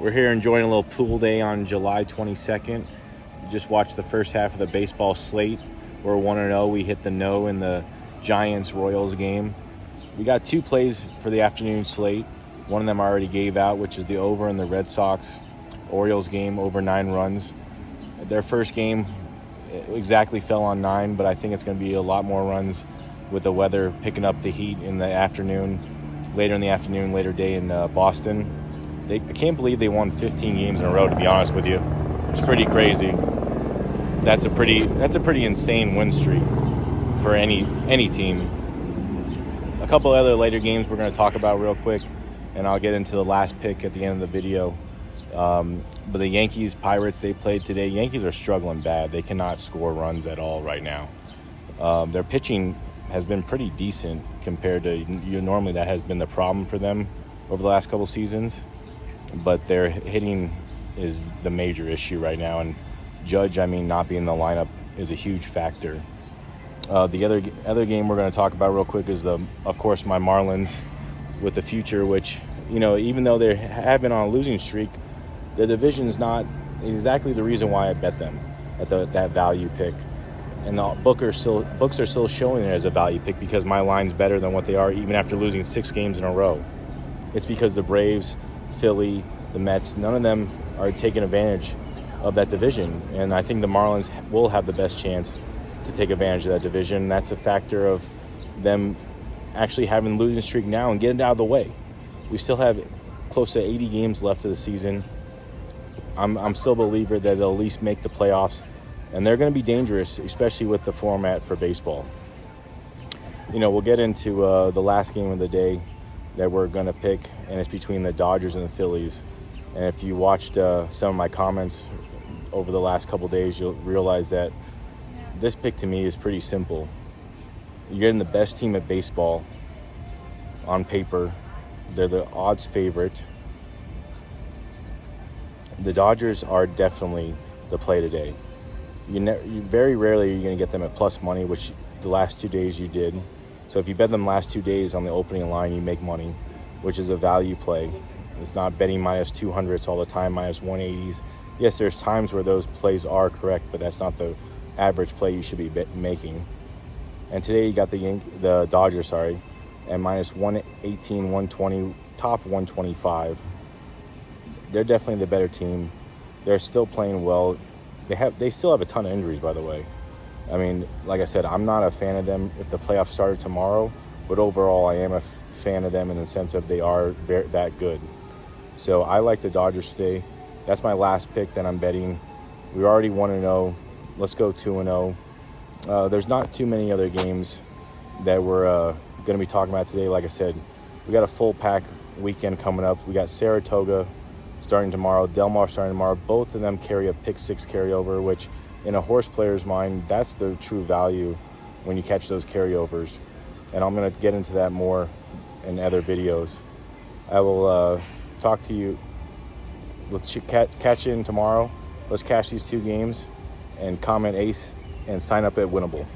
We're here enjoying a little pool day on July 22nd. Just watched the first half of the baseball slate. We're 1-0. We hit the no in the Giants-Royals game. We got two plays for the afternoon slate. One of them I already gave out, which is the over in the Red Sox-Orioles game, over 9 runs. Their first game exactly fell on 9, but I think it's going to be a lot more runs with the weather picking up the heat in the afternoon, later day in Boston. I can't believe they won 15 games in a row, to be honest with you. It's pretty crazy. That's a pretty insane win streak for any team. A couple other later games we're going to talk about real quick, and I'll get into the last pick at the end of the video. But the Yankees-Pirates they played today, Yankees are struggling bad. They cannot score runs at all right now. Their pitching has been pretty decent compared to normally that has been the problem for them over the last couple seasons. But their hitting is the major issue right now, and Judge, not being in the lineup is a huge factor. The other game we're going to talk about real quick is of course, my Marlins with the future, which, even though they have been on a losing streak, the division's not exactly the reason why I bet them at that value pick. And the books are still showing it as a value pick because my line's better than what they are even after losing 6 games in a row. It's because the Braves, Philly, the Mets, none of them are taking advantage of that division. And I think the Marlins will have the best chance to take advantage of that division. That's a factor of them actually having a losing streak now and getting it out of the way. We still have close to 80 games left of the season. I'm still a believer that they'll at least make the playoffs, and they're going to be dangerous, especially with the format for baseball. We'll get into the last game of the day that we're going to pick, and it's between the Dodgers and the Phillies. And if you watched some of my comments over the last couple days, you'll realize that this pick to me is pretty simple. You're getting the best team at baseball on paper. They're the odds favorite. The Dodgers are definitely the play today. Very rarely you're going to get them at plus money, which the last 2 days you did. So if you bet them last 2 days on the opening line, you make money, which is a value play. It's not betting minus 200s all the time, minus 180s. Yes, there's times where those plays are correct, but that's not the average play you should be making. And today you got the Dodgers, at minus 118, 120, top 125. They're definitely the better team. They're still playing well. They still have a ton of injuries, by the way. Like I said, I'm not a fan of them if the playoffs started tomorrow, but overall I am a fan of them in the sense of they are that good. So I like the Dodgers today. That's my last pick that I'm betting. We're already 1-0. Let's go 2-0. There's not too many other games that we're going to be talking about today. Like I said, we got a full pack weekend coming up. We got Saratoga starting tomorrow, Del Mar starting tomorrow. Both of them carry a pick 6 carryover, which in a horse player's mind, that's the true value when you catch those carryovers. And I'm going to get into that more in other videos. I will talk to you. Let's catch in tomorrow. Let's cash these 2 games and comment ace and sign up at Winnable.